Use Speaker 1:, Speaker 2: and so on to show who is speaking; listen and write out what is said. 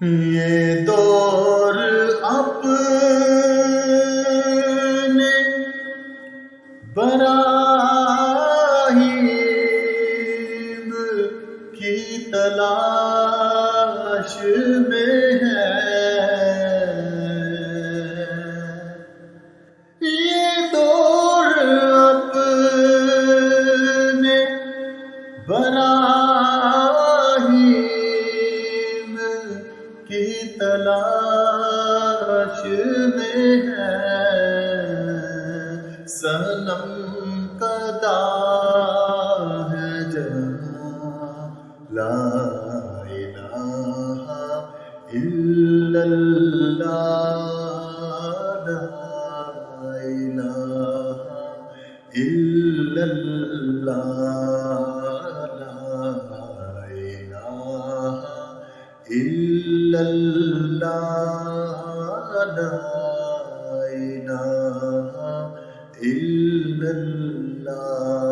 Speaker 1: یہ دور اپنے براہیم کی تلاش میں ہے، یہ دور اپنے براہیم کی تلاش میں ہے، صنم قدا ہے جہاں لا الہ الا اللہ، لا الہ الا اللہ، لا الہ الا اللہ، لا الہ الا اللہ۔